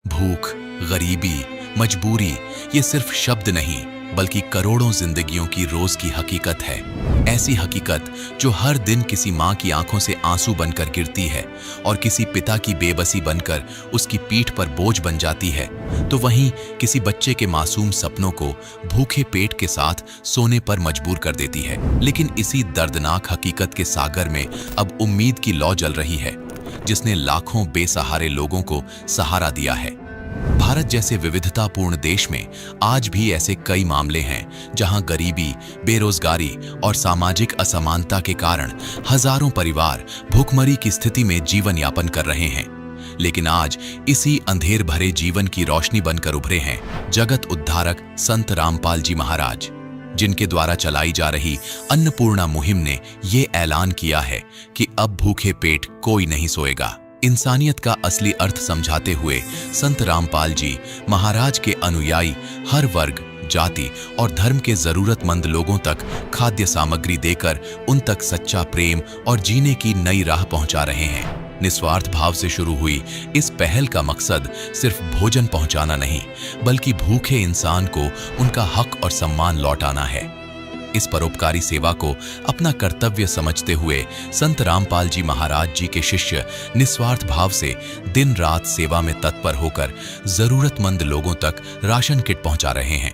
भूख, गरीबी, मजबूरी ये सिर्फ शब्द नहीं बल्कि करोड़ों जिंदगियों की रोज की हकीकत है। ऐसी हकीकत जो हर दिन किसी माँ की आंखों से आंसू बनकर गिरती है और किसी पिता की बेबसी बनकर उसकी पीठ पर बोझ बन जाती है, तो वहीं किसी बच्चे के मासूम सपनों को भूखे पेट के साथ सोने पर मजबूर कर देती है। लेकिन इसी दर्दनाक हकीकत के सागर में अब उम्मीद की लौ जल रही है, जिसने लाखों बेसहारे लोगों को सहारा दिया है। भारत जैसे विविधतापूर्ण देश में आज भी ऐसे कई मामले हैं जहां गरीबी, बेरोजगारी और सामाजिक असमानता के कारण हजारों परिवार भूखमरी की स्थिति में जीवन यापन कर रहे हैं। लेकिन आज इसी अंधेर भरे जीवन की रोशनी बनकर उभरे हैं जगत उद्धारक संत रामपाल जी महाराज, जिनके द्वारा चलाई जा रही अन्नपूर्णा मुहिम ने ये ऐलान किया है कि अब भूखे पेट कोई नहीं सोएगा। इंसानियत का असली अर्थ समझाते हुए संत रामपाल जी महाराज के अनुयायी हर वर्ग, जाति और धर्म के जरूरतमंद लोगों तक खाद्य सामग्री देकर उन तक सच्चा प्रेम और जीने की नई राह पहुंचा रहे हैं। निस्वार्थ भाव से शुरू हुई इस पहल का मकसद सिर्फ भोजन पहुंचाना नहीं, बल्कि भूखे इंसान को उनका हक और सम्मान लौटाना है। इस परोपकारी सेवा को अपना कर्तव्य समझते हुए संत रामपाल जी महाराज जी के शिष्य निस्वार्थ भाव से दिन रात सेवा में तत्पर होकर जरूरतमंद लोगों तक राशन किट पहुंचा रहे हैं,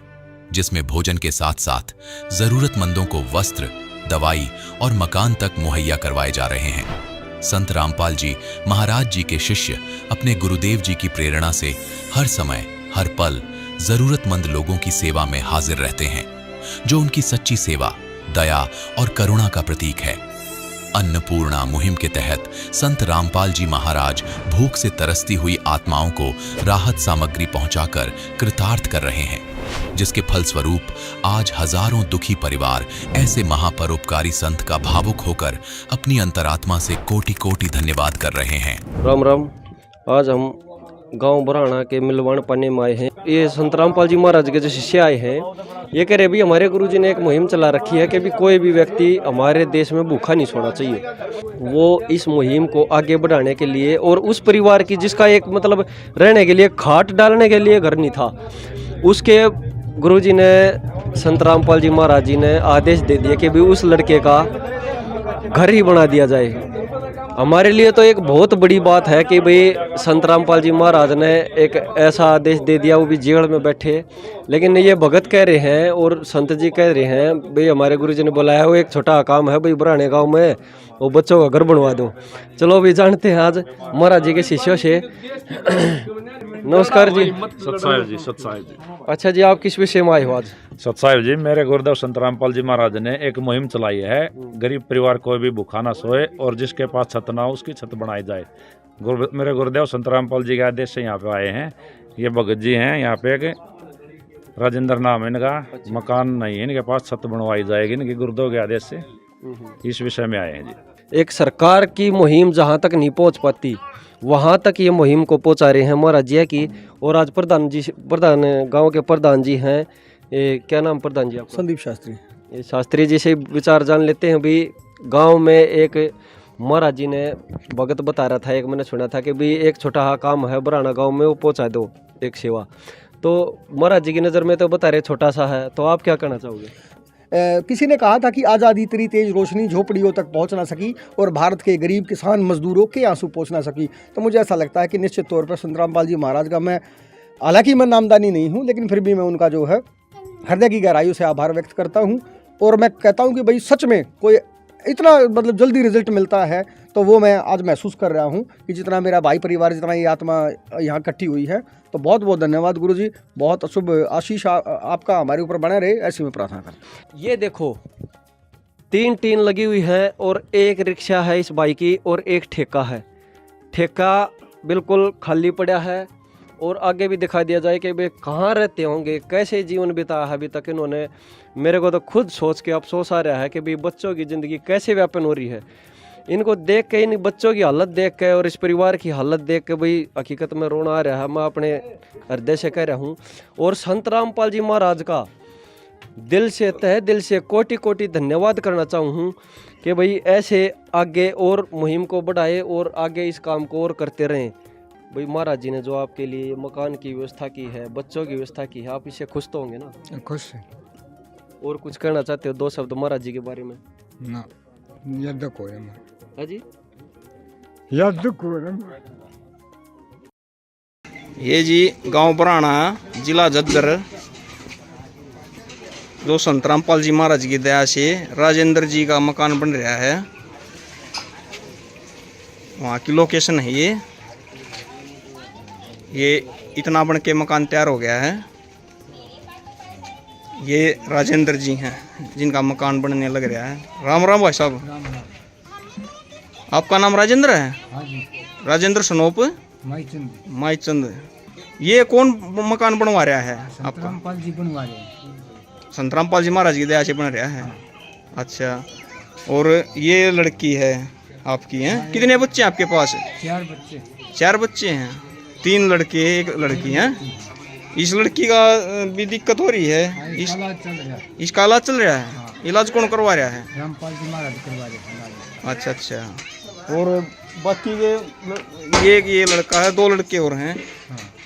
जिसमें भोजन के साथ साथ जरूरतमंदों को वस्त्र, दवाई और मकान तक मुहैया करवाए जा रहे हैं। संत रामपाल जी महाराज जी के शिष्य अपने गुरुदेव जी की प्रेरणा से हर समय, हर पल जरूरतमंद लोगों की सेवा में हाजिर रहते हैं, जो उनकी सच्ची सेवा, दया और करुणा का प्रतीक है। अन्नपूर्णा मुहिम के तहत संत रामपाल जी महाराज भूख से तरसती हुई आत्माओं को राहत सामग्री पहुंचाकर कृतार्थ कर रहे हैं, जिसके फलस्वरूप आज हजारों दुखी परिवार ऐसे महापरोपकारी संत का भावुक होकर अपनी अंतरात्मा से कोटि कोटि धन्यवाद कर रहे हैं। राम राम। आज हम गांव बुराना के मिलवान पन्ने में आए हैं। ये संत रामपाल जी महाराज के जो शिष्य आए हैं, ये कह रहे भी हमारे गुरुजी ने एक मुहिम चला रखी है कि भी कोई भी व्यक्ति हमारे देश में भूखा नहीं सोना चाहिए। वो इस मुहिम को आगे बढ़ाने के लिए और उस परिवार की जिसका एक मतलब रहने के लिए खाट डालने के लिए घर नहीं था, उसके गुरुजी ने, संत रामपाल जी महाराज जी ने आदेश दे दिया कि भी उस लड़के का घर ही बना दिया जाए। हमारे लिए तो एक बहुत बड़ी बात है कि भाई संत रामपाल जी महाराज ने एक ऐसा आदेश दे दिया, वो भी जेल में बैठे। लेकिन ये भगत कह रहे हैं और संत जी कह रहे हैं भाई हमारे गुरुजी ने बुलाया, वो एक छोटा काम है भाई बुराने गांव में वो बच्चों का घर बनवा दो। चलो अभी जानते हैं आज महाराज जी के शिष्यों से। नमस्कार जी। सतसाहिब जी, सतसाहिब जी। अच्छा जी, आप किस विषय में आए हो आज? सतसाहिब जी, मेरे गुरुदेव संत रामपाल जी महाराज ने एक मुहिम चलाई है, गरीब परिवार कोई भी भूखा ना सोए और जिसके पास छत ना हो उसकी छत बनाई जाए। मेरे गुरुदेव संत रामपाल जी के आदेश से यहाँ पे आए हैं। ये भगत जी हैं, यहाँ पे एक राजेंद्र नाम है इनका, मकान नहीं है इनके पास, छत बनवाई जाएगी इनके गुरुदेव के आदेश से। इस विषय में आए हैं जी। एक सरकार की मुहिम जहाँ तक नहीं पहुँच पाती वहाँ तक ये मुहिम को पहुँचा रहे हैं महाराज जी की। और आज प्रधान गांव के प्रधान जी हैं, क्या नाम प्रधान जी आपका? संदीप शास्त्री। ये शास्त्री जी से विचार जान लेते हैं। भी गांव में एक महाराज जी ने भगत बता रहा था, एक मैंने सुना था कि भी एक छोटा हा काम है बुराना गांव में, वो पहुँचा दो एक सेवा। तो महाराज जी की नज़र में तो बता रहे छोटा सा है, तो आप क्या कहना चाहोगे? किसी ने कहा था कि आज़ादी तेरी तेज रोशनी झोपड़ियों तक पहुंच ना सकी और भारत के गरीब किसान मजदूरों के आंसू पहुंच ना सकी। तो मुझे ऐसा लगता है कि निश्चित तौर पर संत रामपाल जी महाराज का मैं, हालांकि मैं नामदानी नहीं हूं, लेकिन फिर भी मैं उनका जो है हृदय की गहराइयों से आभार व्यक्त करता हूं। और मैं कहता हूं कि भाई सच में कोई इतना मतलब जल्दी रिजल्ट मिलता है तो वो मैं आज महसूस कर रहा हूं कि जितना मेरा भाई परिवार, जितना ये आत्मा यहाँ इकट्ठी हुई है। तो बहुत बहुत धन्यवाद गुरुजी, बहुत शुभ आशीष आपका हमारे ऊपर बना रहे, ऐसी मैं प्रार्थना करता। ये देखो 3 टीन लगी हुई है और एक रिक्शा है इस बाइक की और एक ठेका है। ठेका बिल्कुल खाली पड़ा है और आगे भी दिखा दिया जाए कि वे कहाँ रहते होंगे, कैसे जीवन बिताया है अभी तक इन्होंने। मेरे को तो खुद सोच के अफसोस आ रहा है कि भाई बच्चों की ज़िंदगी कैसे व्यापन हो रही है। इनको देख के, इन बच्चों की हालत देख के और इस परिवार की हालत देख के भाई हकीकत में रोना आ रहा है। मैं अपने हृदय से कह रहा हूँ। और संत रामपाल जी महाराज का दिल से, तहे दिल से कोटि कोटि धन्यवाद करना चाहूँ कि भाई ऐसे आगे और मुहिम को बढ़ाए और आगे इस काम को और करते रहें। भाई महाराज जी ने जो आपके लिए मकान की व्यवस्था की है, बच्चों की व्यवस्था की है, आप इससे खुश तो होंगे ना? खुश है और कुछ कहना चाहते हो 2 शब्द महाराज जी के बारे में? ना, याद को है हाँ जी। याद को है। ये जी गांव बराना जिला झज्जर, जो संतरामपाल जी महाराज की दया से राजेंद्र जी का मकान बन रहा है, वहाँ की लोकेशन है ये इतना बन के मकान तैयार हो गया है। ये राजेंद्र जी हैं जिनका मकान बनने लग रहा है। राम राम भाई साहब, आपका नाम राजेंद्र है? हाँ जी, राजेंद्र सनोप माईचंद। ये कौन मकान बनवा रहा है आपका? संतरामपाल जी बनवा रहे हैं। संतरामपाल जी महाराज की दया से बन रहा है। अच्छा, और ये लड़की है आपकी हैं? कितने बच्चे हैं आपके पास? 4 बच्चे। 4 बच्चे हैं, 3 लड़के 1 लड़की हैं। इस लड़की का भी दिक्कत हो रही है, इसका इलाज चल रहा है। इलाज कौन करवा रहा है? रामपाल जी महाराज करवा रहे हैं। अच्छा अच्छा। और बाकी ये लड़का है, 2 लड़के और हैं।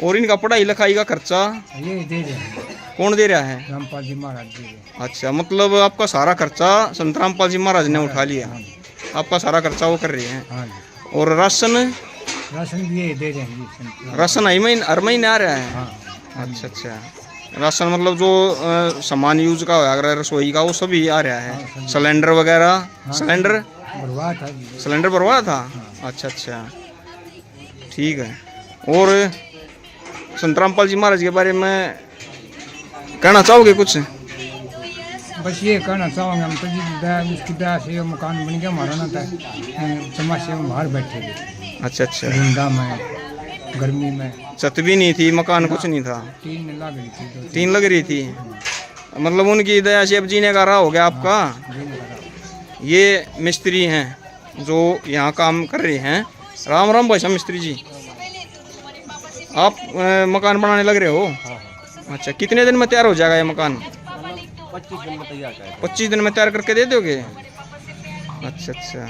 और इनका पढ़ाई लिखाई का खर्चा ये दे रहे हैं, कौन दे रहा है? रामपाल जी महाराज दे रहे हैं। अच्छा, मतलब आपका सारा खर्चा संतरामपाल जी महाराज ने उठा लिया, आपका सारा खर्चा वो कर रहे हैं। हाँ जी, और राशन भी ये दे रहे हैं। राशन हर महीने आ रहा है? हाँ। अच्छा अच्छा। राशन मतलब जो सामान यूज का होगा रसोई का वो सभी आ रहा है? सिलेंडर वगैरह? सिलेंडर भरवा था जी। सिलेंडर भरवा था? अच्छा अच्छा, ठीक है। और संतरामपाल जी महाराज के बारे में कहना चाहोगे कुछ? बस ये कहना चाहूँगा, हम तो जी उसकी दया से मकान बन गया हमारा ना था। समाज से हम बाहर बैठे थे। अच्छा अच्छा। धुंधा में, गर्मी में, छत भी नहीं थी, मकान कुछ नहीं था? 3 लग रही थी। 3 लग रही थी, मतलब उनकी दया से अब जीने का राह हो गया आपका। ये मिस्त्री हैं जो यहाँ काम कर रहे हैं। राम राम भाई साहब मिस्त्री जी, आप मकान बनाने लग रहे हो? अच्छा, कितने दिन में तैयार हो जाएगा ये मकान? 25 दिन में तैयार है। 25 दिन में तैयार करके दे दोगे? अच्छा अच्छा।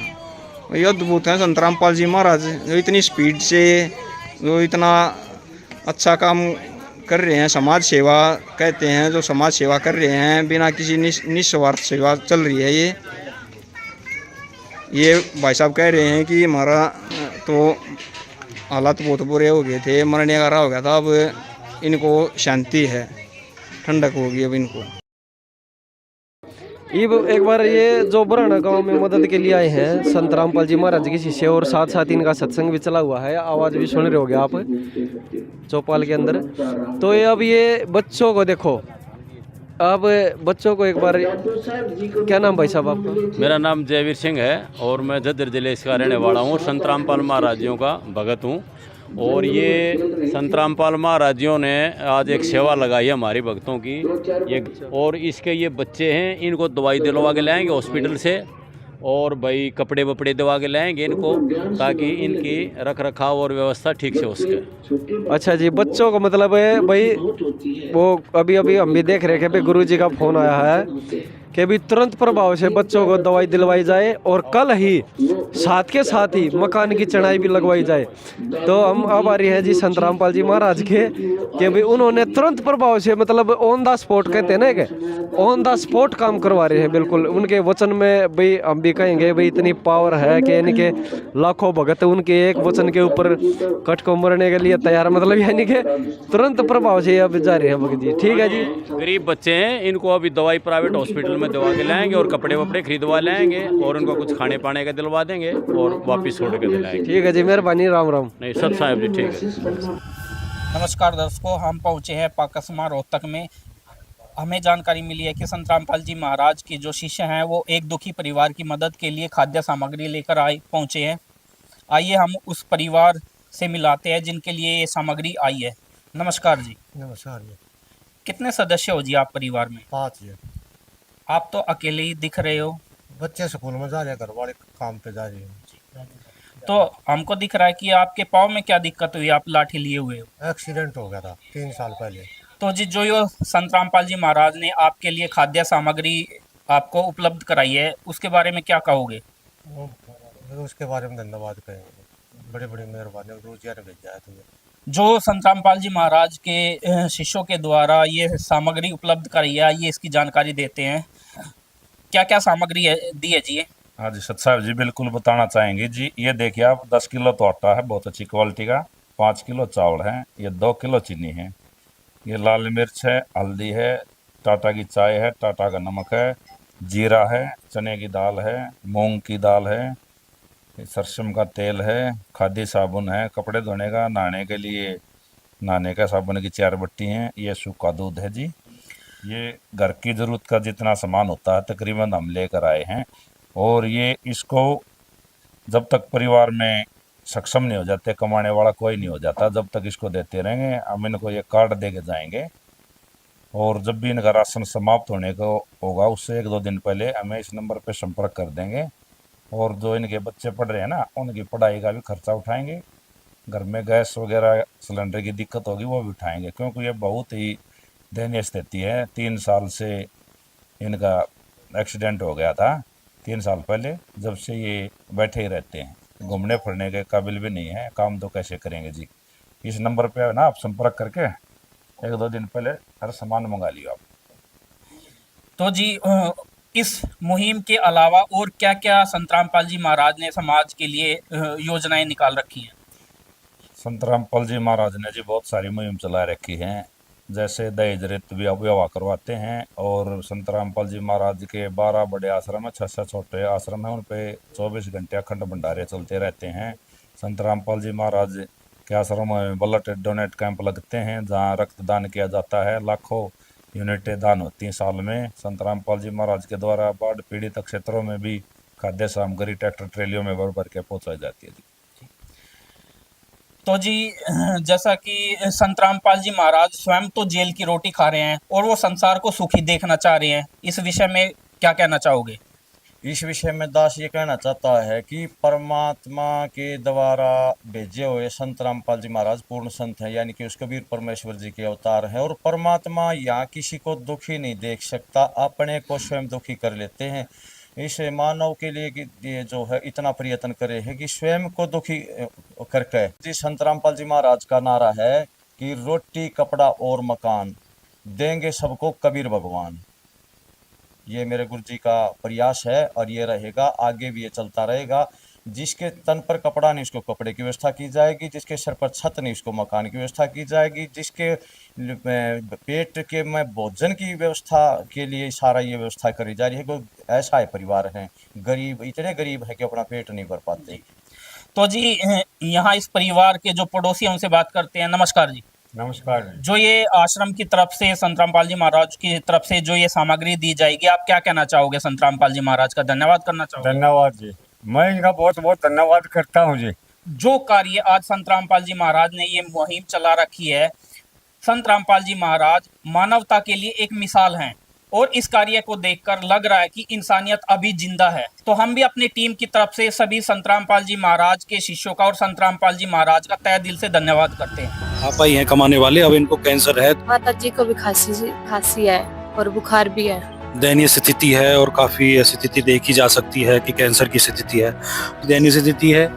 ये अद्भुत है संतरामपाल जी महाराज, जो इतनी स्पीड से, जो इतना अच्छा काम कर रहे हैं। समाज सेवा कहते हैं, जो समाज सेवा कर रहे हैं बिना किसी निस्वार्थ सेवा चल रही है। ये भाई साहब कह रहे हैं कि हमारा तो हालात बहुत बुरे हो गए थे, मरने का राह हो गया था, अब इनको शांति है, ठंडक होगी अब इनको। ये एक बार ये जो बराना गांव में मदद के लिए आए हैं संतरामपाल जी महाराज के शिष्य, और साथ साथ इनका सत्संग भी चला हुआ है, आवाज़ भी सुन रहे होगे आप चौपाल के अंदर। तो ये अब ये बच्चों को देखो, अब बच्चों को एक बार, क्या नाम भाई साहब आपका? मेरा नाम जयवीर सिंह है और मैं झज्जर जिले का रहने वाला हूँ। संतरामपाल महाराजियों का भगत हूँ। और ये संतरामपाल महाराजियों ने आज एक सेवा लगाई है हमारी भक्तों की। ये और इसके ये बच्चे हैं, इनको दवाई दिलवा के लाएंगे हॉस्पिटल से, और भाई कपड़े वपड़े दिवा के लाएंगे इनको, ताकि इनकी रख रखाव और व्यवस्था ठीक से हो सके। अच्छा जी, बच्चों को मतलब है भाई, वो अभी अभी हम भी देख रहे हैं कि गुरु जी का फोन आया है कि अभी तुरंत प्रभाव से बच्चों को दवाई दिलवाई जाए, और कल ही साथ के साथ ही मकान की चढ़ाई भी लगवाई जाए। तो हम आभारी हैं जी संतरामपाल जी महाराज के कि भाई उन्होंने तुरंत प्रभाव से, मतलब ऑन द स्पॉट कहते हैं ना, कि ऑन द स्पॉट काम करवा रहे हैं। बिल्कुल उनके वचन में भाई हम भी कहेंगे भाई इतनी पावर है कि इनके लाखों भगत उनके एक वचन के ऊपर कट को मरने के लिए तैयार, मतलब यानी कि तुरंत प्रभाव से अब जा रहे हैं भगत जी। ठीक है जी। गरीब बच्चे हैं, इनको अभी दवाई प्राइवेट हॉस्पिटल में दवा के लाएंगे और कपड़े वपड़े खरीदवा लाएंगे और उनको कुछ खाने पाने का दिलवा देंगे और वापस छोड़ के दिलाएंगे। ठीक है जी, मेहरबानी, राम राम। नहीं सब साहब जी, ठीक है। नमस्कार दर्शकों, हम पहुंचे हैं पाकसमा रोहतक में। हमें जानकारी मिली है कि संतरामपाल जी महाराज के जो शिष्य हैं वो एक दुखी परिवार की मदद के लिए खाद्य सामग्री लेकर पहुंचे हैं। आइए हम उस परिवार से मिलाते हैं जिनके लिए ये सामग्री आई है। नमस्कार जी। नमस्कार जी। कितने सदस्य हो जी आप परिवार में? 5 जी। आप तो अकेले ही दिख रहे हो। बच्चे स्कूल में जा रहे हैं, घर वाले काम पे जा रहे हैं। तो हमको दिख रहा है कि आपके पाँव में क्या दिक्कत हुई, आप लाठी लिए हुए हो? एक्सीडेंट हो गया था 3 साल पहले। तो जी जो ये संतरामपाल जी महाराज ने आपके लिए खाद्य सामग्री आपको उपलब्ध कराई है, उसके बारे में क्या कहोगे? उसके बारे में धन्यवाद कहेंगे। बड़ी बड़ी मेहरबानी, रोजगार भेजा है तुम्हें। जो संत रामपाल जी महाराज के शिष्यों के द्वारा ये सामग्री उपलब्ध कराई है, ये इसकी जानकारी देते हैं। क्या क्या सामग्री है दी है जी? हाँ जी सत साहब जी, बिल्कुल बताना चाहेंगे जी। ये देखिए आप, 10 किलो तो आटा है बहुत अच्छी क्वालिटी का, 5 किलो चावल है, ये 2 किलो चीनी है, ये लाल मिर्च है, हल्दी है, टाटा की चाय है, टाटा का नमक है, जीरा है, चने की दाल है, मूंग की दाल है, सरसों का तेल है, खादी साबुन है, कपड़े धोने का, नहाने के लिए नहाने का साबुन की 4 बट्टी हैं, ये सूखा दूध है जी। ये घर की ज़रूरत का जितना सामान होता है तकरीबन हम लेकर आए हैं। और ये इसको जब तक परिवार में सक्षम नहीं हो जाते, कमाने वाला कोई नहीं हो जाता, जब तक इसको देते रहेंगे। हम इनको ये कार्ड दे के जाएंगे और जब भी इनका राशन समाप्त होने को होगा उससे 1-2 दिन पहले हमें इस नंबर पर संपर्क कर देंगे। और जो इनके बच्चे पढ़ रहे हैं ना, उनकी पढ़ाई का भी खर्चा उठाएंगे। घर में गैस वगैरह सिलेंडर की दिक्कत होगी वो भी उठाएंगे, क्योंकि ये बहुत ही दयनीय स्थिति है। 3 साल से इनका एक्सीडेंट हो गया था, 3 साल पहले, जब से ये बैठे ही रहते हैं, घूमने फिरने के काबिल भी नहीं है, काम तो कैसे करेंगे जी। इस नंबर पे ना आप संपर्क करके 1-2 दिन पहले हर सामान मंगा लियो आप। तो जी इस मुहिम के अलावा और क्या क्या संत रामपाल जी महाराज ने समाज के लिए योजनाएं निकाल रखी हैं? संत रामपाल जी महाराज ने जी बहुत सारी मुहिम चला रखी हैं, जैसे दहेज रहित विवाह करवाते हैं। और संत रामपाल जी महाराज के 12 बड़े आश्रम है, 6 छोटे आश्रम हैं, उन पे 24 घंटे अखंड भंडारे चलते रहते हैं। संत रामपाल जी महाराज के आश्रम में ब्लड डोनेट कैंप लगते हैं, जहां रक्तदान किया जाता है। लाखों यूनिटें दान होती हैं साल में। संत रामपाल जी महाराज के द्वारा बाढ़ पीड़ित क्षेत्रों में भी खाद्य सामग्री ट्रैक्टर ट्रेलियों में भर भर के पहुँचाई जाती है जी। तो जी जैसा कि संत रामपाल जी महाराज स्वयं तो जेल की रोटी खा रहे हैं और वो संसार को सुखी देखना चाह रहे हैं, इस विषय में क्या कहना चाहोगे? इस विषय में दास ये कहना चाहता है कि परमात्मा के द्वारा भेजे हुए संत रामपाल जी महाराज पूर्ण संत हैं, यानी कि उस कबीर परमेश्वर जी के अवतार हैं। और परमात्मा यहाँ किसी को दुखी नहीं देख सकता, अपने को स्वयं दुखी कर लेते हैं। इस मानव के लिए कि ये जो है इतना प्रयत्न करे है कि स्वयं को दुखी करके। जी संत रामपाल जी महाराज का नारा है कि रोटी कपड़ा और मकान देंगे सबको कबीर भगवान। ये मेरे गुरु जी का प्रयास है और ये रहेगा, आगे भी ये चलता रहेगा। जिसके तन पर कपड़ा नहीं उसको कपड़े की व्यवस्था की जाएगी, जिसके सर पर छत नहीं उसको मकान की व्यवस्था की जाएगी, जिसके पेट के में भोजन की व्यवस्था के लिए सारा ये व्यवस्था करी जा रही है। कोई ऐसा है परिवार है गरीब, इतने गरीब है कि अपना पेट नहीं भर पाते। तो जी यहाँ इस परिवार के जो पड़ोसी हैं उनसे बात करते हैं। नमस्कार जी। नमस्कार। जो ये आश्रम की तरफ से संत रामपाल जी महाराज की तरफ से जो ये सामग्री दी जाएगी, आप क्या कहना चाहोगे? संत रामपाल जी महाराज का धन्यवाद करना चाहोगे? धन्यवाद जी, मैं इनका बहुत बहुत धन्यवाद करता हूँ जी। जो कार्य आज संत रामपाल जी महाराज ने ये मुहिम चला रखी है, संत रामपाल जी महाराज मानवता के लिए एक मिसाल हैं और इस कार्य को देखकर लग रहा है कि इंसानियत अभी जिंदा है। तो हम भी अपनी टीम की तरफ से सभी संत रामपाल जी महाराज के शिष्यों का और संत रामपाल जी महाराज का तहे दिल से धन्यवाद करते हैं। आप ही हैं कमाने वाले, अब इनको कैंसर है, माता जी को भी खांसी है और बुखार भी है। दयनीय स्थिति है और काफी स्थिति देखी जा सकती है कि कैंसर की स्थिति है, दयनीय स्थिति है।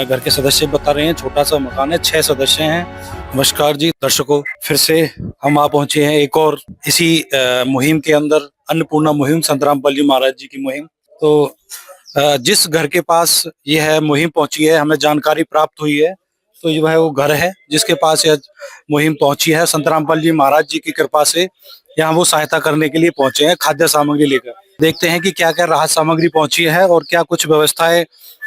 घर के सदस्य बता रहे हैं, छोटा सा मकान है, 6 सदस्य हैं। नमस्कार जी दर्शकों, फिर से हम आ पहुंचे हैं एक और इसी मुहिम के अंदर, अन्नपूर्णा मुहिम, संत रामपाल जी महाराज जी की मुहिम। तो जिस घर के पास यह मुहिम पहुंची है, हमें जानकारी प्राप्त हुई है, तो जो है वो घर है जिसके पास यह मुहिम पहुंची है। संत रामपाल जी महाराज जी की कृपा से यहाँ वो सहायता करने के लिए पहुंचे हैं, खाद्य सामग्री लेकर। देखते हैं कि क्या क्या राहत सामग्री पहुंची है और क्या कुछ व्यवस्थाएं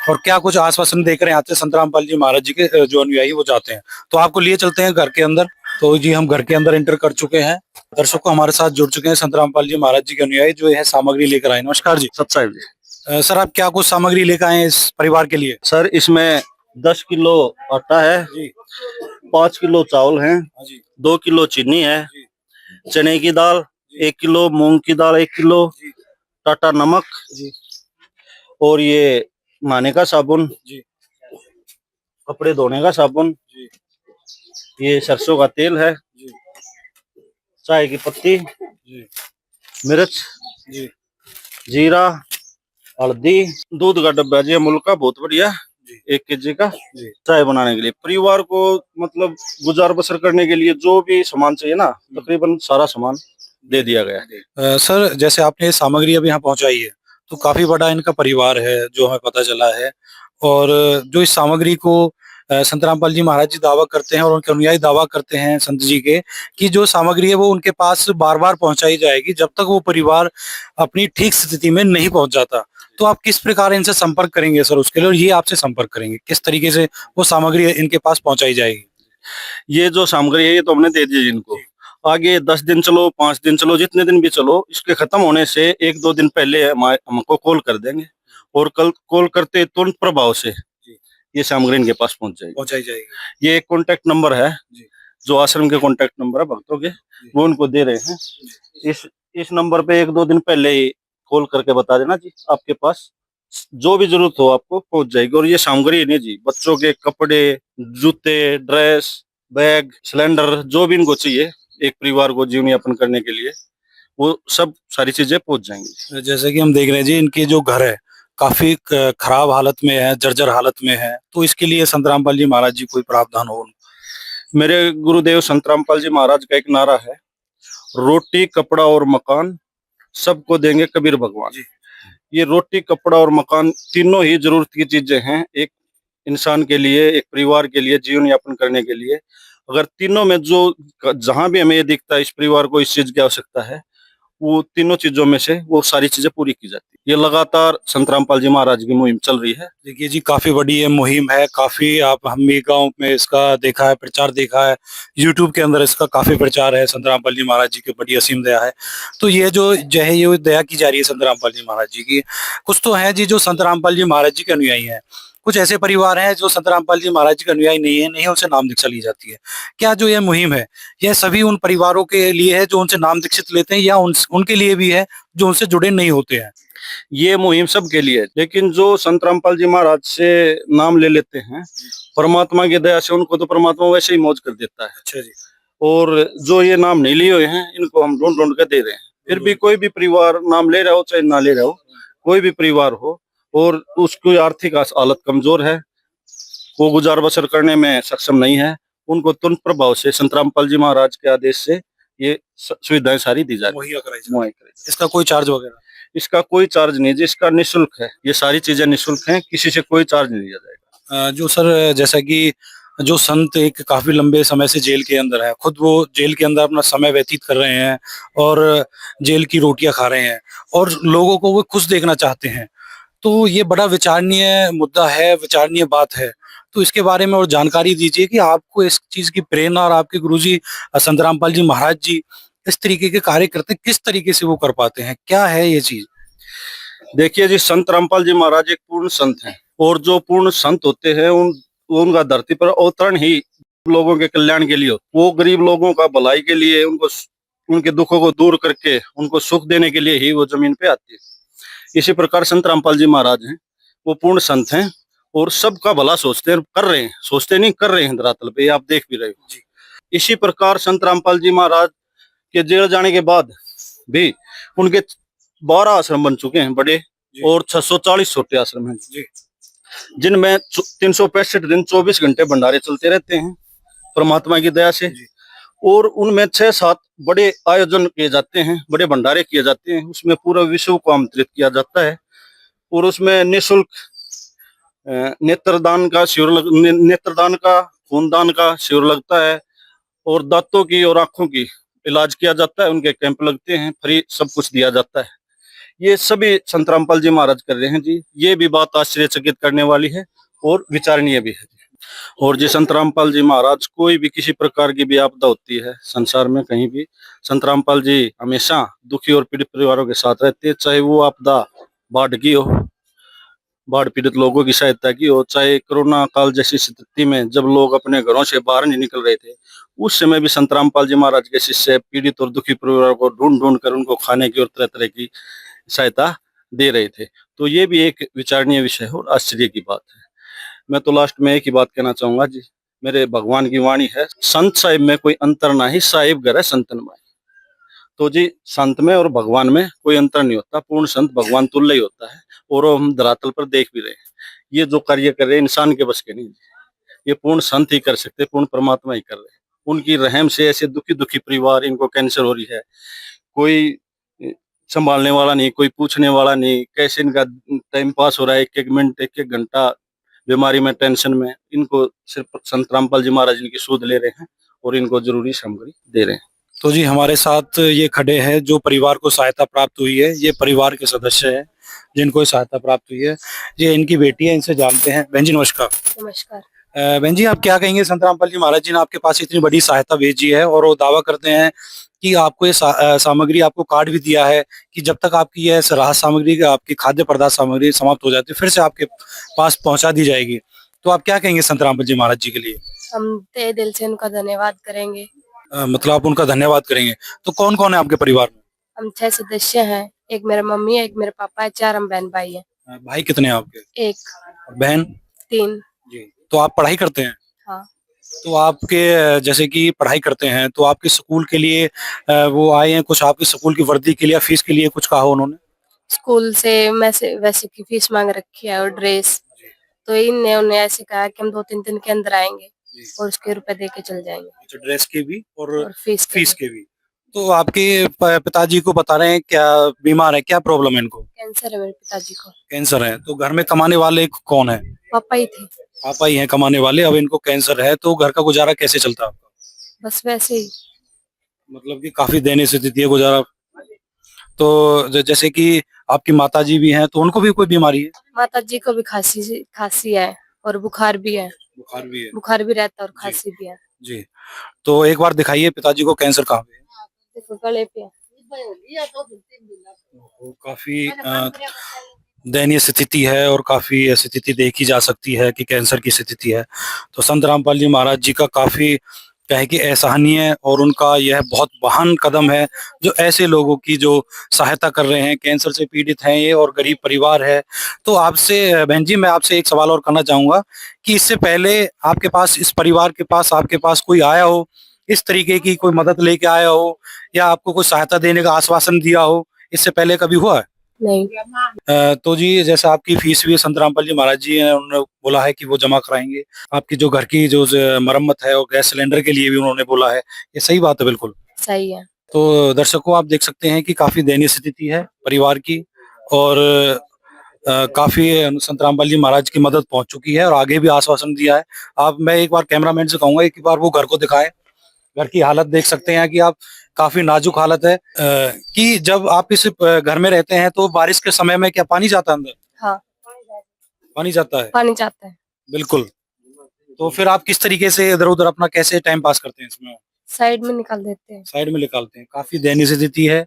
और क्या कुछ आश्वासन देकर आते हैं संत रामपाल जी महाराज जी के जो अनुयायी वो जाते हैं। तो आपको लिए चलते हैं घर के अंदर। तो जी हम घर के अंदर एंटर कर चुके हैं। दर्शकों हमारे साथ जुड़ चुके हैं संत रामपाल जी महाराज जी के अनुयायी जो है सामग्री लेकर आए। नमस्कार जी। सत साहिब जी। सर आप क्या कुछ सामग्री लेकर आए इस परिवार के लिए? सर इसमें 10 किलो आटा है जी, 5 किलो चावल है जी, 2 किलो चीनी है जी, चने की दाल 1 किलो, मूंग की दाल 1 किलो, टाटा नमक जी, और ये नहाने का साबुन जी, कपड़े धोने का साबुन जी, ये सरसों का तेल है जी, चाय की पत्ती जी, मिर्च जी, जीरा, हल्दी, दूध का डब्बा जी अमूल का बहुत बढ़िया 1 kg का चाय बनाने के लिए। परिवार को मतलब गुजार बसर करने के लिए जो भी सामान चाहिए ना, तकरीबन सारा सामान दे दिया गया है। सर, जैसे आपने ये सामग्री अभी यहाँ पहुंचाई है, तो काफी बड़ा इनका परिवार है जो हमें पता चला है। और जो इस सामग्री को संत रामपाल जी महाराज जी दावा करते हैं और उनके अनुयायी दावा करते हैं संत जी के, कि जो सामग्री है वो उनके पास बार बार पहुंचाई जाएगी जब तक वो परिवार अपनी ठीक स्थिति में नहीं पहुंच जाता। तो आप किस प्रकार इनसे संपर्क करेंगे सर उसके लिए, और ये आपसे संपर्क करेंगे किस तरीके से वो सामग्री इनके पास पहुंचाई जाएगी? ये जो सामग्री है ये तो हमने दे दी इनको। आगे 10 दिन चलो, 5 दिन चलो, जितने दिन भी चलो, इसके खत्म होने से 1-2 दिन पहले हमको कॉल कर देंगे और कल कॉल करते तुरंत प्रभाव से ये सामग्री इनके पास पहुंचाई जाएगी। ये एक कॉन्टेक्ट नंबर है जो आश्रम के कॉन्टेक्ट नंबर है भक्तों के, वो उनको दे रहे हैं। इस नंबर पे 1-2 दिन पहले ही कॉल करके बता देना जी, आपके पास जो भी जरूरत हो आपको पहुंच जाएगी। और ये सामग्री नहीं जी, बच्चों के कपड़े, जूते, ड्रेस, बैग, सिलेंडर, जो भी इनको चाहिए एक परिवार को जीवन यापन करने के लिए, वो सब सारी चीजें पहुंच जाएंगी। जैसे कि हम देख रहे हैं जी, इनके जो घर है काफी खराब हालत में है, जर्जर हालत में है, तो इसके लिए संत रामपाल जी महाराज जी कोई प्रावधान हो? मेरे गुरुदेव संत रामपाल जी महाराज का एक नारा है, रोटी, कपड़ा और मकान सबको देंगे कबीर भगवान। ये रोटी, कपड़ा और मकान तीनों ही जरूरत की चीजें हैं एक इंसान के लिए, एक परिवार के लिए जीवन यापन करने के लिए। अगर तीनों में जो जहां भी हमें ये दिखता है इस परिवार को इस चीज की आवश्यकता है, वो तीनों चीजों में से वो सारी चीजें पूरी की जाती है। ये लगातार संत रामपाल जी महाराज की मुहिम चल रही है। देखिए जी, काफी बड़ी ये मुहिम है, काफी आप हमी गांव में इसका देखा है, प्रचार देखा है, यूट्यूब के अंदर इसका काफी प्रचार है। संत रामपाल जी महाराज जी की बड़ी असीम दया है। तो ये जो है ये दया की जा रही है संत रामपाल जी महाराज जी की। कुछ तो है जी जो संत रामपाल जी महाराज जी के अनुयायी हैं, कुछ ऐसे परिवार हैं जो संत रामपाल जी महाराज जी के अनुयायी नहीं उनसे नाम दीक्षा ली जाती है। क्या जो ये मुहिम है यह सभी उन परिवारों के लिए है जो उनसे नाम दीक्षित लेते हैं, या उनके लिए भी है जो उनसे जुड़े नहीं होते हैं? ये मुहिम सबके लिए है, लेकिन जो संत रामपाल जी महाराज से नाम ले लेते हैं, परमात्मा की दया से उनको तो परमात्मा वैसे ही मौज कर देता है। अच्छा जी। और जो ये नाम नहीं लिए हुए हैं इनको हम ढूंढ ढूंढ कर दे रहे हैं। फिर भी कोई भी परिवार नाम ले रहा हो चाहे ना ले रहा हो, कोई भी परिवार हो और उसकी आर्थिक हालत कमजोर है, वो गुजार बसर करने में सक्षम नहीं है, उनको तुरंत प्रभाव से संत रामपाल जी महाराज के आदेश से ये सुविधाएं सारी दी जा रही है। इसका कोई चार्ज वगैरह? इसका कोई चार्ज नहीं, जिसका निःशुल्क है, ये सारी चीजें निःशुल्क हैं, किसी से कोई चार्ज नहीं लिया जाएगा। जो सर, जैसा कि जो संत एक काफी लंबे समय से जेल के अंदर है, खुद वो जेल के अंदर अपना समय व्यतीत कर रहे हैं और जेल की रोटियां खा रहे हैं और लोगों को वो खुश देखना चाहते हैं, तो ये बड़ा विचारणीय मुद्दा है, विचारणीय बात है। तो इसके बारे में और जानकारी दीजिए कि आपको इस चीज की प्रेरणा और आपके गुरुजी संत रामपाल जी महाराज जी इस तरीके के कार्य करते हैं, किस तरीके से वो कर पाते हैं, क्या है ये चीज? देखिए जी, संत रामपाल जी महाराज एक पूर्ण संत हैं और जो पूर्ण संत होते हैं उनका धरती पर अवतरण ही लोगों के कल्याण के लिए हो। वो गरीब लोगों का भलाई के लिए, उनको उनके दुखों को दूर करके उनको सुख देने के लिए ही वो जमीन पे आती है। इसी प्रकार संत रामपाल जी महाराज हैं, वो पूर्ण संत हैं और सबका भला सोचते हैं, कर रहे हैं, सोचते नहीं कर रहे हैं धरातल पे, आप देख भी रहे हो। इसी प्रकार संत रामपाल जी महाराज के जेल जाने के बाद भी उनके 12 आश्रम बन चुके हैं बड़े और 640 छोटे आश्रम हैं, जिनमें 365 दिन 24 घंटे भंडारे चलते रहते हैं परमात्मा की दया से। और उनमें 6-7 बड़े आयोजन किए जाते हैं, बड़े भंडारे किए जाते हैं, उसमें पूरा विश्व को आमंत्रित किया जाता है। और उसमें निःशुल्क नेत्रदान का खूनदान का शिविर लगता है और दांतों की और आंखों की इलाज किया जाता है, उनके कैंप लगते हैं, फ्री सब कुछ दिया जाता है। ये सभी संत रामपाल जी महाराज कर रहे हैं जी। ये भी बात आश्चर्यचकित करने वाली है और विचारणीय भी है। और जी संत रामपाल जी महाराज, कोई भी किसी प्रकार की भी आपदा होती है संसार में कहीं भी, संत रामपाल जी हमेशा दुखी और पीड़ित परिवारों के साथ रहते हैं, चाहे वो आपदा बाढ़ की हो, बाढ़ पीड़ित लोगों की सहायता की हो, चाहे कोरोना काल जैसी स्थिति में जब लोग अपने घरों से बाहर नहीं निकल रहे थे, उस समय भी संत रामपाल जी महाराज के शिष्य पीड़ित और दुखी परिवारों को ढूंढ ढूंढ कर उनको खाने की और तरह तरह की सहायता दे रहे थे। तो ये भी एक विचारणीय विषय है और आश्चर्य की बात है। मैं तो लास्ट में एक ही बात कहना चाहूंगा जी, मेरे भगवान की वाणी है, संत साहिब में कोई अंतर ना ही, साहिब घर है संतन माई। तो जी संत में और भगवान में कोई अंतर नहीं होता, पूर्ण संत भगवान तुल्य ही होता है और हम धरातल पर देख भी रहे हैं। ये जो कार्य कर रहे हैं इंसान के बस के नहीं, ये पूर्ण संत ही कर सकते, पूर्ण परमात्मा ही कर रहे हैं। उनकी रहम से ऐसे दुखी दुखी परिवार, इनको कैंसर हो रही है, कोई संभालने वाला नहीं, कोई पूछने वाला नहीं, कैसे इनका टाइम पास हो रहा है, एक एक मिनट एक एक घंटा बीमारी में, टेंशन में, इनको सिर्फ संत रामपाल जी महाराज इनकी सूद ले रहे हैं और इनको जरूरी सामग्री दे रहे हैं। तो जी हमारे साथ ये खड़े हैं जो परिवार को सहायता प्राप्त हुई है, ये परिवार के सदस्य हैं जिनको सहायता प्राप्त हुई है, ये इनकी बेटी है, इनसे जानते हैं। बहन जी नमस्कार। नमस्कार। बहन जी आप क्या कहेंगे, संत रामपाल जी महाराज जी ने आपके पास इतनी बड़ी सहायता भेजी है और वो दावा करते हैं कि आपको ये सामग्री, आपको कार्ड भी दिया है कि जब तक आपकी ये राहत सामग्री, आपकी खाद्य पदार्थ सामग्री समाप्त हो जाती है फिर से आपके पास पहुंचा दी जाएगी। तो आप क्या कहेंगे संत रामपाल जी महाराज जी के लिए? हम तहे दिल से उनका धन्यवाद करेंगे। मतलब आप उनका धन्यवाद करेंगे। तो कौन कौन है आपके परिवार में? हम 6 सदस्य हैं, एक मेरा मम्मी है, एक मेरे पापा है, 4 हम बहन भाई हैं। भाई कितने हैं आपके? 1। बहन? 3। जी। तो आप पढ़ाई करते हैं? हाँ। तो आपके जैसे कि पढ़ाई करते हैं तो आपके स्कूल के लिए वो आए हैं, कुछ आपके स्कूल की वर्दी के लिए, फीस के लिए कुछ कहा उन्होंने? स्कूल से वैसे की फीस मांग रखी है और ड्रेस, तो इनने उन्हें ऐसे कहा कि हम 2-3 दिन के अंदर आएंगे और उसके रुपए दे के चल जाएंगे। अच्छा, ड्रेस के भी और फीस के भी। तो आपके पिताजी को बता रहे हैं क्या बीमार है, क्या प्रॉब्लम है इनको? कैंसर है मेरे पिताजी को। कैंसर है। तो घर में कमाने वाले कौन है? पापा ही थे। पापा ही हैं कमाने वाले, अब इनको कैंसर है, तो घर का गुजारा कैसे चलता है आपका? बस वैसे ही, मतलब कि काफी दयनीय स्थिति है गुजारा। तो जैसे कि आपकी माताजी भी हैं, तो उनको भी कोई बीमारी है? माताजी को भी खांसी है और बुखार भी है। बुखार भी है। बुखार भी रहता है और खांसी भी है। जी। तो एक बार दिखाइए पिताजी को, कैंसर कहाँ पे है? देखो गले पे है। काफी दयनीय स्थिति है और काफी स्थिति देखी जा सकती है कि कैंसर की स्थिति है। तो संत रामपाल जी महाराज जी का काफी क्या है कि एहसानीय और उनका यह बहुत महान कदम है जो ऐसे लोगों की जो सहायता कर रहे हैं, कैंसर से पीड़ित हैं ये और गरीब परिवार है। तो आपसे बहन जी मैं आपसे एक सवाल और करना चाहूंगा कि इससे पहले आपके पास, इस परिवार के पास, आपके पास कोई आया हो, इस तरीके की कोई मदद लेके आया हो या आपको कोई सहायता देने का आश्वासन दिया हो, इससे पहले कभी हुआ है? नहीं। तो जी जैसा आपकी फीस भी संत रामपाल जी महाराज जी ने उन्होंने बोला है कि वो जमा कराएंगे, आपकी जो घर की जो मरम्मत है और गैस सिलेंडर के लिए भी उन्होंने बोला है, ये सही बात है? बिल्कुल सही है। तो दर्शकों आप देख सकते हैं कि काफी दयनीय स्थिति है परिवार की और काफी संत रामपाल जी महाराज की मदद पहुंच चुकी है और आगे भी आश्वासन दिया है। आप, मैं एक बार कैमरामैन से कहूंगा एक बार वो घर को दिखाएं, घर की हालत देख सकते हैं कि आप, काफी नाजुक हालत है। कि जब आप इस घर में रहते हैं तो बारिश के समय में क्या पानी जाता है अंदर? हाँ। पानी जाता है? पानी जाता है। बिल्कुल। तो फिर आप किस तरीके से इधर उधर अपना कैसे टाइम पास करते हैं इसमें? साइड में निकाल देते हैं। साइड में निकालते हैं। काफी दयनीय स्थिति है।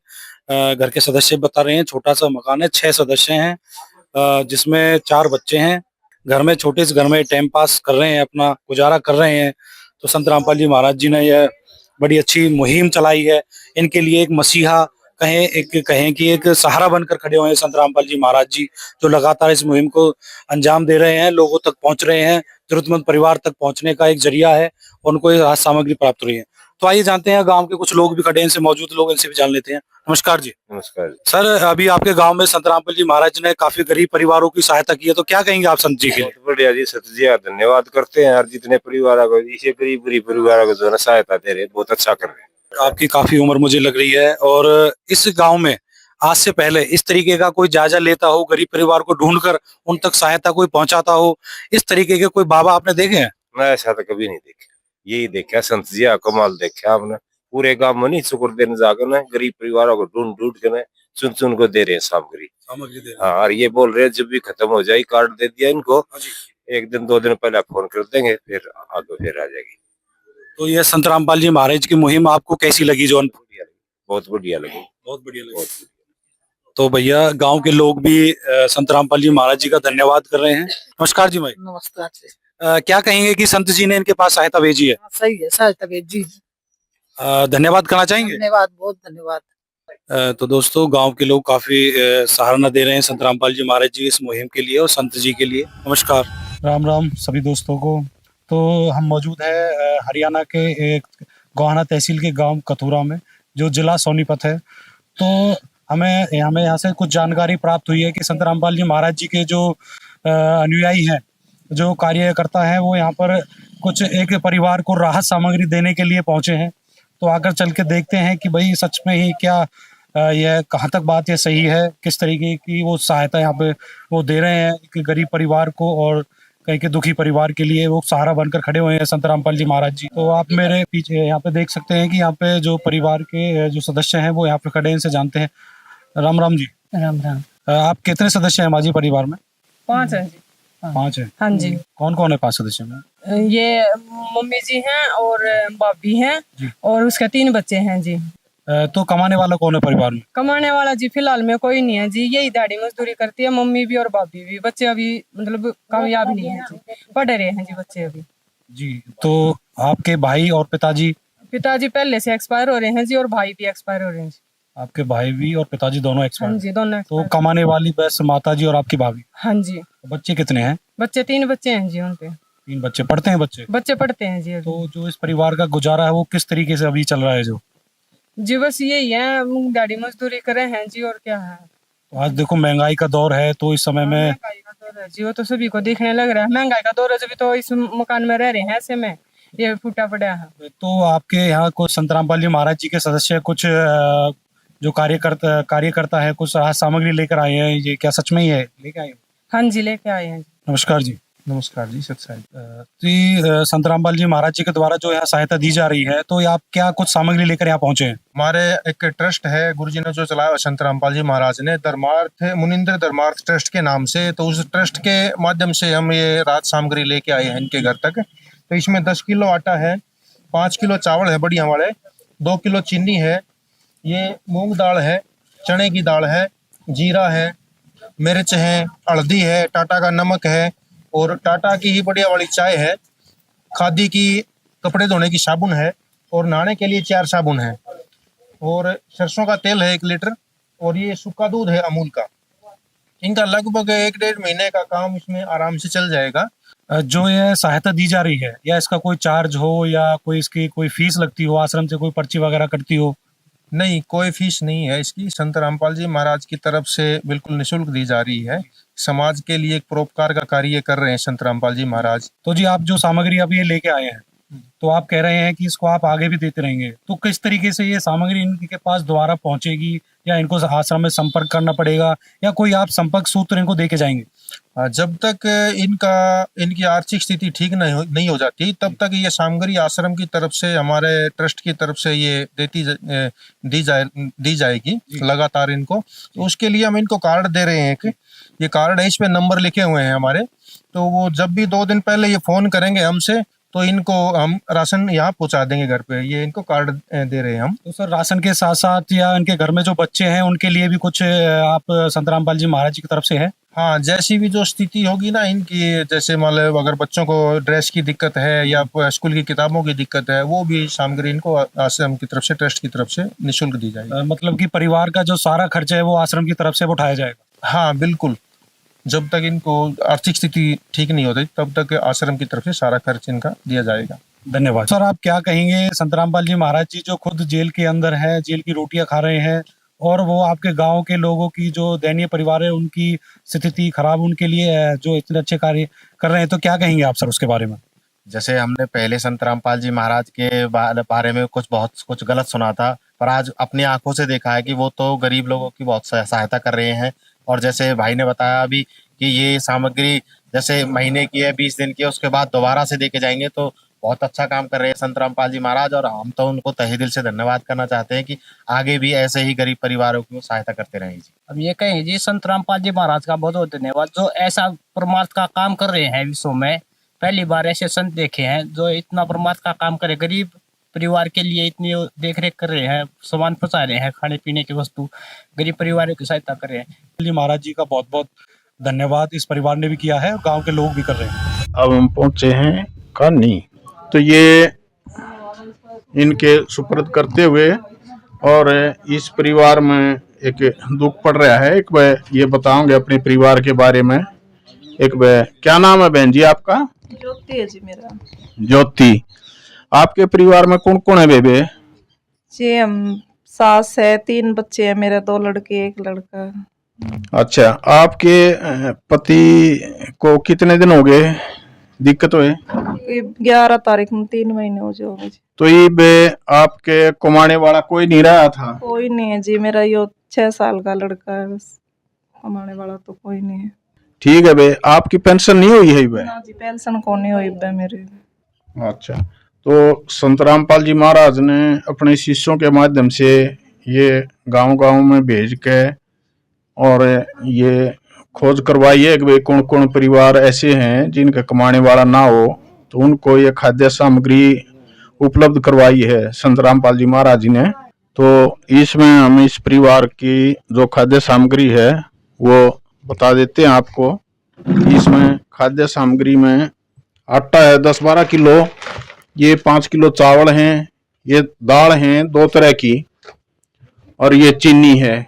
घर के सदस्य बता रहे हैं, छोटा सा मकान है, 6 सदस्य हैं, जिसमें 4 बच्चे हैं। घर में, छोटे से घर में टाइम पास कर रहे हैं, अपना गुजारा कर रहे हैं। तो संत रामपाल जी महाराज जी ने यह बड़ी अच्छी मुहिम चलाई है, इनके लिए एक मसीहा कहें कि एक सहारा बनकर खड़े हुए हैं संत रामपाल जी महाराज जी, जो लगातार इस मुहिम को अंजाम दे रहे हैं, लोगों तक पहुंच रहे हैं, जरूरतमंद परिवार तक पहुंचने का एक जरिया है, उनको ये राहत सामग्री प्राप्त हो रही है। तो आइए जानते हैं, गांव के कुछ लोग भी खड़े हैं, इनसे मौजूद लोग, इनसे भी जान लेते हैं। नमस्कार जी। नमस्कार सर, अभी आपके गांव में संत रामपाल जी महाराज ने काफी गरीब परिवारों की सहायता की है, तो क्या कहेंगे आप संत जी के लिए? बहुत बढ़िया जी, सत जी धन्यवाद करते हैं यार, जितने परिवार को, इसे गरीब परिवार को जो है ना सहायता दे रहे हैं, बहुत अच्छा कर रहे हैं। आपकी काफी उम्र मुझे लग रही है और इस गांव में आज से पहले इस तरीके का कोई जायजा लेता हो, गरीब परिवार को ढूंढकर उन तक सहायता कोई पहुंचाता हो, इस तरीके के कोई बाबा आपने देखे हैं? मैं ऐसा तो कभी नहीं देखा, यही देखा संत जी कमाल देखा आपने। पूरे गांव में नहीं शुक्र देने जाकर ना गरीब परिवारों को ढूंढ ढूंढ के ना चुन को दे रहे हैं सामग्री। हाँ, और ये बोल रहे हैं जब भी खत्म हो जाए, कार्ड दे दिया इनको, 1 दिन 2 दिन पहले फोन कर देंगे, फिर आगे फिर आ जाएगी। तो ये संत रामपाल जी महाराज की मुहिम आपको कैसी लगी? जो बहुत बढ़िया लगी। बहुत बढ़िया लगी। तो भैया गांव के लोग भी संत रामपाल जी महाराज जी का धन्यवाद कर रहे हैं। नमस्कार जी भाई। नमस्कार। क्या कहेंगे कि संत जी ने इनके पास सहायता भेजी है? सही है, सहायता भेजी। धन्यवाद करना चाहेंगे? धन्यवाद, बहुत धन्यवाद। तो दोस्तों गांव के लोग काफी सराहना दे रहे हैं संत रामपाल जी महाराज जी इस मुहिम के लिए और संत जी के लिए। नमस्कार। राम राम सभी दोस्तों को। तो हम मौजूद है हरियाणा के एक गोहाना तहसील के गांव कथूरा में, जो जिला सोनीपत है। तो हमें यहाँ से कुछ जानकारी प्राप्त हुई है कि संत रामपाल जी महाराज जी के जो अनुयायी हैं, जो कार्यकर्ता हैं, वो यहाँ पर कुछ एक परिवार को राहत सामग्री देने के लिए पहुंचे हैं। तो आकर चल के देखते हैं कि भाई सच में ही क्या यह कहाँ तक बात ये सही है, किस तरीके की वो सहायता यहाँ पे वो दे रहे हैं कि गरीब परिवार को और कहीं के दुखी परिवार के लिए वो सहारा बनकर खड़े हुए हैं संत रामपाल जी महाराज जी। तो आप मेरे पीछे यहाँ पे देख सकते हैं कि यहाँ पे जो परिवार के जो सदस्य हैं वो यहाँ पे खड़े हैं, इनसे जानते हैं। राम राम जी। राम राम। आप कितने सदस्य हैं माझी परिवार में? 5 हैं जी। 5 है। हाँ जी। कौन कौन है 5 सदस्य में? ये मम्मी जी हैं और भाभी हैं और उसके 3 बच्चे हैं जी। तो कमाने वाला कौन है परिवार में? कमाने वाला जी फिलहाल में कोई नहीं है जी, यही दाढ़ी मजदूरी करती है मम्मी भी और भाभी भी। बच्चे अभी मतलब कामयाब नहीं है जी, पढ़ रहे हैं जी बच्चे अभी जी। तो आपके भाई और पिताजी? पिताजी पहले से एक्सपायर हो रहे हैं जी और भाई भी एक्सपायर हो रहे हैं जी। आपके भाई भी और पिताजी दोनों एक्सपायर? हाँ जी, दोनों। तो कमाने वाली बस माता जी और आपकी भाभी? हाँ जी। बच्चे कितने हैं? बच्चे 3 बच्चे हैं जी उनके। 3 बच्चे। पढ़ते हैं बच्चे? बच्चे पढ़ते हैं जी। तो जो इस परिवार का गुजारा है वो किस तरीके से अभी चल रहा है? जो जी बस यही है, दाढ़ी मजदूरी करे हैं जी और क्या है। तो आज देखो महंगाई का दौर है, तो इस समय में महंगाई का दौर है जी, वो तो सभी को देखने लग रहा है महंगाई का दौर है, जब तो इस मकान में रह रहे हैं ऐसे में ये फूटा पड़ा है। तो आपके यहाँ कुछ संत रामपाल जी महाराज जी के सदस्य कुछ जो कार्यकर्ता है कुछ राहत सामग्री लेकर आए हैं, ये क्या सच में ही है? लेके आए हैं? हाँ जी, लेके आए हैं। नमस्कार जी। नमस्कार जी, सत्साई जी। संत रामपाल जी महाराज जी के द्वारा जो यहाँ सहायता दी जा रही है, तो आप क्या कुछ सामग्री लेकर यहाँ पहुंचे हैं? हमारे एक ट्रस्ट है, गुरुजी ने जो चलाया संत रामपाल जी महाराज ने, धर्मार्थ मुनिंद्र धर्मार्थ ट्रस्ट के नाम से। तो उस ट्रस्ट के माध्यम से हम ये राहत सामग्री लेके आए हैं इनके घर तक। तो इसमें 10 किलो आटा है, 5 किलो चावल है बढ़िया वाले, 2 किलो चीनी है, ये मूंग दाल है, चने की दाल है, जीरा है, मिर्च है, हल्दी है, टाटा का नमक है और टाटा की ही बढ़िया वाली चाय है, खादी की कपड़े धोने की साबुन है और नहाने के लिए 4 साबुन है और सरसों का तेल है 1 लीटर और ये सूखा दूध है अमूल का। इनका लगभग 1-1.5 महीने का काम इसमें आराम से चल जाएगा। जो ये सहायता दी जा रही है, या इसका कोई चार्ज हो या कोई इसकी कोई फीस लगती हो, आश्रम से कोई पर्ची वगैरह कटती हो? नहीं, कोई फीस नहीं है इसकी। संत रामपाल जी महाराज की तरफ से बिल्कुल निःशुल्क दी जा रही है। समाज के लिए एक परोपकार का कार्य कर रहे हैं संत रामपाल जी महाराज। तो जी आप जो सामग्री अभी ये लेके आए हैं, तो आप कह रहे हैं कि इसको आप आगे भी देते रहेंगे, तो किस तरीके से ये सामग्री इनके पास दोबारा पहुंचेगी, या इनको आश्रम में संपर्क करना पड़ेगा, या कोई आप संपर्क सूत्र इनको देके जाएंगे? जब तक इनकी आर्थिक स्थिति ठीक नहीं हो जाती, तब तक ये सामग्री आश्रम की तरफ से, हमारे ट्रस्ट की तरफ से ये दी जाएगी लगातार इनको। तो उसके लिए हम इनको कार्ड दे रहे हैं। कि ये कार्ड है, इस पे नंबर लिखे हुए हैं हमारे, तो वो जब भी 2 दिन पहले ये फोन करेंगे हमसे, तो इनको हम राशन यहाँ पहुँचा देंगे घर पे। ये इनको कार्ड दे रहे हैं हम। तो सर, राशन के साथ साथ या इनके घर में जो बच्चे हैं उनके लिए भी कुछ आप संत रामपाल जी महाराज जी की तरफ से है? हाँ, जैसी भी जो स्थिति होगी ना इनकी, जैसे मतलब अगर बच्चों को ड्रेस की दिक्कत है या स्कूल की किताबों की दिक्कत है, वो भी सामग्री इनको आश्रम की तरफ से, ट्रस्ट की तरफ से निःशुल्क दी जाएगी। मतलब कि परिवार का जो सारा खर्चा है वो आश्रम की तरफ से उठाया जाएगा? हाँ बिल्कुल, जब तक इनको आर्थिक स्थिति ठीक नहीं होती तब तक आश्रम की तरफ से सारा खर्च इनका दिया जाएगा। धन्यवाद। सर, आप क्या कहेंगे, संत रामपाल जी महाराज जी जो खुद जेल के अंदर है, जेल की रोटियां खा रहे हैं, और वो आपके गांव के लोगों की जो दयनीय परिवार है उनकी स्थिति खराब, उनके लिए जो इतने अच्छे कार्य कर रहे हैं, तो क्या कहेंगे आप सर उसके बारे में? जैसे हमने पहले संत रामपाल जी महाराज के बारे में बहुत कुछ गलत सुना था, पर आज अपनी आंखों से देखा है कि वो तो गरीब लोगों की बहुत सहायता कर रहे हैं। और जैसे भाई ने बताया अभी कि ये सामग्री जैसे महीने की है, 20 दिन की है, उसके बाद दोबारा से देके जाएंगे, तो बहुत अच्छा काम कर रहे हैं संत रामपाल जी महाराज। और हम तो उनको तहे दिल से धन्यवाद करना चाहते हैं कि आगे भी ऐसे ही गरीब परिवारों की सहायता करते रहें जी। अब ये कहें जी, संत रामपाल जी महाराज का बहुत बहुत धन्यवाद, जो ऐसा परमार्थ का काम कर रहे हैं विश्व में। पहली बार ऐसे संत देखे हैं जो इतना परमार्थ का काम करे, गरीब परिवार के लिए इतनी देख रेख कर रहे हैं, सामान पहुंचा रहे हैं, खाने पीने की वस्तु, गरीब परिवारों की सहायता कर रहे हैं। महाराज जी का बहुत बहुत धन्यवाद, इस परिवार ने भी किया है और गांव के लोग भी कर रहे हैं। अब हम पहुंचे हैं कानी, तो ये इनके सुपुर्द करते हुए, और इस परिवार में एक दुख पड़ रहा है। एक मैं ये बताऊंगे अपने परिवार के बारे में। एक क्या नाम है बहन जी आपका? ज्योति है जी मेरा। ज्योति, आपके परिवार में कौन कौन है बेबे? जी हम सास है, 3 बच्चे हैं मेरे, 2 लड़के 1 लड़का। अच्छा, आपके पति को कितने दिन हो गए दिक्कत हुए? 11 तारीख में 3 महीने हो जाओगे जी। तो ये बे आपके कमाने वाला कोई नहीं रहा था? कोई नहीं है जी, मेरा यो 6 साल का लड़का है बस, कमाने वाला तो कोई नहीं है। ठीक है बे, आपकी पेंशन नहीं हुई है बे? ना जी, पेंशन को नहीं हुई बे मेरी। अच्छा, तो संत रामपाल जी महाराज ने अपने शिष्यों के माध्यम से ये गांव-गांव में भेज के और ये खोज करवाई है कि कौन कौन परिवार ऐसे हैं जिनका कमाने वाला ना हो, तो उनको ये खाद्य सामग्री उपलब्ध करवाई है संत रामपाल जी महाराज जी ने। तो इसमें हम इस परिवार की जो खाद्य सामग्री है वो बता देते हैं आपको। इसमें खाद्य सामग्री में आटा है 10-12 किलो, ये 5 किलो चावल हैं, ये दाल हैं 2 तरह की, और ये चीनी है,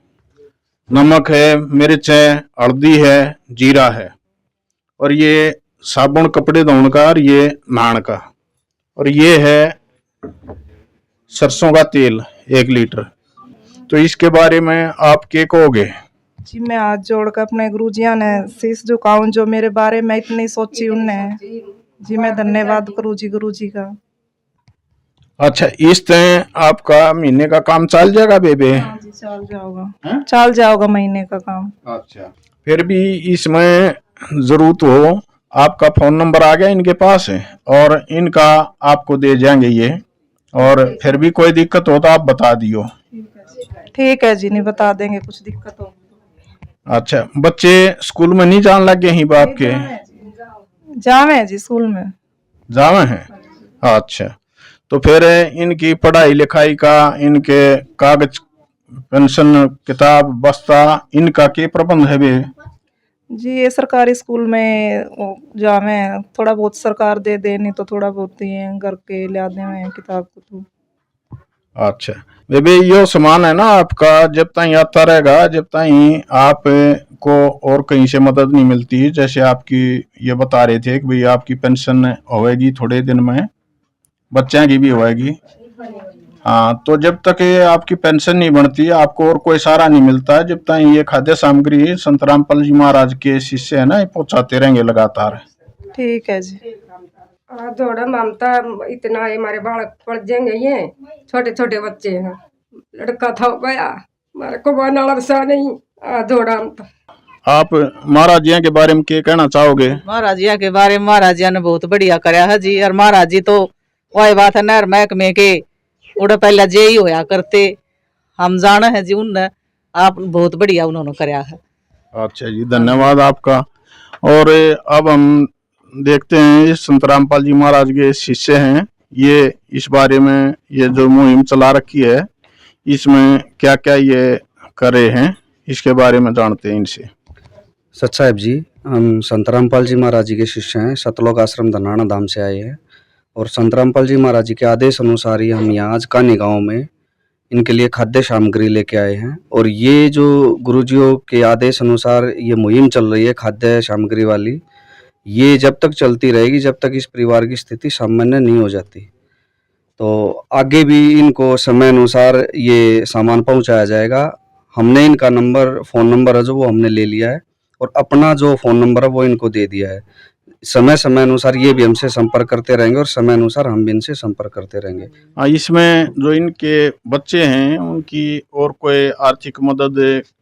नमक है, मिर्च है, हल्दी है, जीरा है, और ये साबुन कपड़े धोने का, और ये नहान का, और ये है सरसों का तेल 1 लीटर। तो इसके बारे में आप क्या कहोगे? जी, मैं हाथ जोड़ कर अपने गुरुजियां ने शीश झुकाऊं जो मेरे बारे में इतनी सोची उनने जी, मैं धन्यवाद करूँ जी गुरु जी का। अच्छा, इस तरह आपका महीने का काम चल जाएगा बेबे? हाँ जी, चल जाओगा, चल जाओगा महीने का काम। अच्छा, फिर भी इसमें जरूरत हो, आपका फोन नंबर आ गया इनके पास है और इनका आपको दे जाएंगे ये, और फिर भी कोई दिक्कत हो तो आप बता दियो। ठीक है जी, नहीं बता देंगे कुछ दिक्कत हो। अच्छा, बच्चे स्कूल में नहीं जान लग गए ही बाप के? जावे जी, स्कूल में जावे हैं। अच्छा, तो फिर इनकी पढ़ाई लिखाई का, इनके कागज, पेंशन, किताब, बस्ता, इनका क्या प्रबंध है बे? जी, ये सरकारी स्कूल में जावे, थोड़ा बहुत सरकार दे दे, नहीं तो थोड़ा बहुत ही घर के ला दे किताब को। अच्छा बेबे, यो सामान है ना आपका, जब तक आता रहेगा, जब तक आप को और कहीं से मदद नहीं मिलती, जैसे आपकी ये बता रहे थे कि भाई आपकी पेंशन होएगी थोड़े दिन में, बच्चों की भी होएगी। हाँ, तो जब तक ये आपकी पेंशन नहीं बनती, आपको और कोई सहारा नहीं मिलता है, जब तक ये खाद्य सामग्री संत रामपाल जी महाराज के शिष्य है ना, ये पहुंचाते रहेंगे लगातार। ठीक है जी। जोड़ा ममता इतना है, हमारे बालक पढ़ जाएंगे, ये छोटे छोटे बच्चे हैं, लड़का था गया, हमारे को बनाना सा नहीं जोड़ा। आप महाराज जी के बारे में क्या कहना चाहोगे? महाराज जी के बारे में महाराज जी ने बहुत बढ़िया कराया है जी, और महाराज जी तो वही बात है नहर महकमे के उड़ा पहले जे ही होया करते, हम जाना है जी उनने, आप बहुत बढ़िया उन्होंने कराया है। अच्छा जी, धन्यवाद आपका। और अब हम देखते हैं ये संत रामपाल जी महाराज के शिष्य हैं, ये इस बारे में ये जो मुहिम चला रखी है इसमें क्या क्या ये कर रहे हैं, इसके बारे में जानते हैं इनसे। सच साहब जी, हम संत रामपाल जी महाराज जी के शिष्य हैं, सतलोक आश्रम धनाना धाम से आए हैं, और संत रामपाल जी महाराज जी के आदेश अनुसार ही हम यहाँ आज कानी गाँव में इनके लिए खाद्य सामग्री लेके आए हैं। और ये जो गुरुजियों के आदेश अनुसार ये मुहिम चल रही है खाद्य सामग्री वाली, ये जब तक चलती रहेगी जब तक इस परिवार की स्थिति सामान्य नहीं हो जाती। तो आगे भी इनको समय अनुसार ये सामान पहुंचाया जाएगा। हमने इनका नंबर, फ़ोन नंबर है जो वो हमने ले लिया है, और अपना जो फ़ोन नंबर है वो इनको दे दिया है। समय समय अनुसार ये भी हमसे संपर्क करते रहेंगे और समय अनुसार हम भी इनसे संपर्क करते रहेंगे। इसमें जो इनके बच्चे हैं उनकी और कोई आर्थिक मदद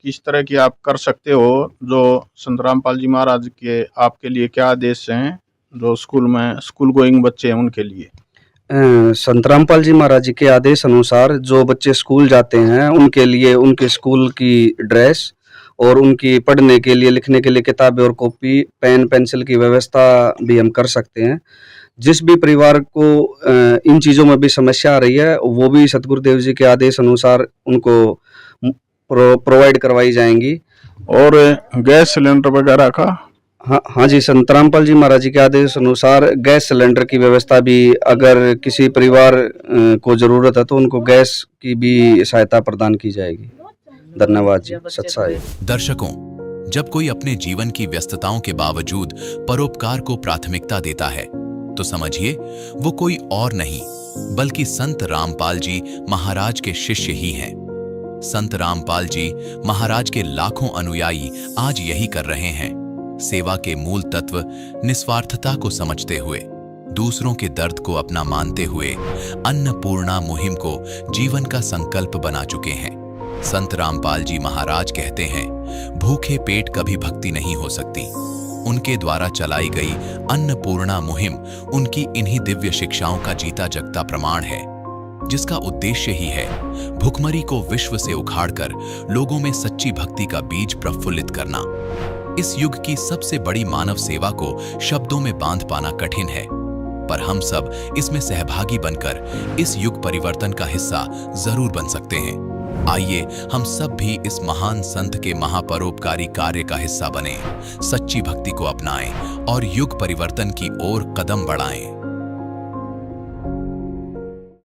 किस तरह की आप कर सकते हो, जो संत रामपाल जी महाराज के आपके लिए क्या आदेश हैं, जो स्कूल में स्कूल गोइंग बच्चे हैं उनके लिए? संत रामपाल जी महाराज जी के आदेश अनुसार जो बच्चे स्कूल जाते हैं उनके लिए उनके स्कूल की ड्रेस और उनकी पढ़ने के लिए, लिखने के लिए किताबें और कॉपी, पेन, पेंसिल की व्यवस्था भी हम कर सकते हैं। जिस भी परिवार को इन चीज़ों में भी समस्या आ रही है वो भी सतगुरुदेव जी के आदेश अनुसार उनको प्रोवाइड करवाई जाएंगी। और गैस सिलेंडर वगैरह का? हाँ जी, संत रामपाल जी महाराज जी के आदेश अनुसार गैस सिलेंडर की व्यवस्था भी, अगर किसी परिवार को ज़रूरत है तो उनको गैस की भी सहायता प्रदान की जाएगी। धन्यवाद जी। सत्साई। दर्शकों, जब कोई अपने जीवन की व्यस्तताओं के बावजूद परोपकार को प्राथमिकता देता है तो समझिए वो कोई और नहीं बल्कि संत रामपाल जी महाराज के शिष्य ही हैं। संत रामपाल जी महाराज के लाखों अनुयायी आज यही कर रहे हैं। सेवा के मूल तत्व निस्वार्थता को समझते हुए, दूसरों के दर्द को अपना मानते हुए अन्नपूर्णा मुहिम को जीवन का संकल्प बना चुके हैं। संत रामपाल जी महाराज कहते हैं, भूखे पेट कभी भक्ति नहीं हो सकती। उनके द्वारा चलाई गई अन्नपूर्णा मुहिम उनकी इन्हीं दिव्य शिक्षाओं का जीता जगता प्रमाण है, जिसका उद्देश्य ही है भुखमरी को विश्व से उखाड़कर लोगों में सच्ची भक्ति का बीज प्रफुल्लित करना। इस युग की सबसे बड़ी मानव सेवा को शब्दों में बांध पाना कठिन है, पर हम सब इसमें सहभागी बनकर इस युग परिवर्तन का हिस्सा जरूर बन सकते हैं। आइए हम सब भी इस महान संत के महापरोपकारी कार्य का हिस्सा बने, सच्ची भक्ति को अपनाएं और युग परिवर्तन की ओर कदम बढ़ाएं।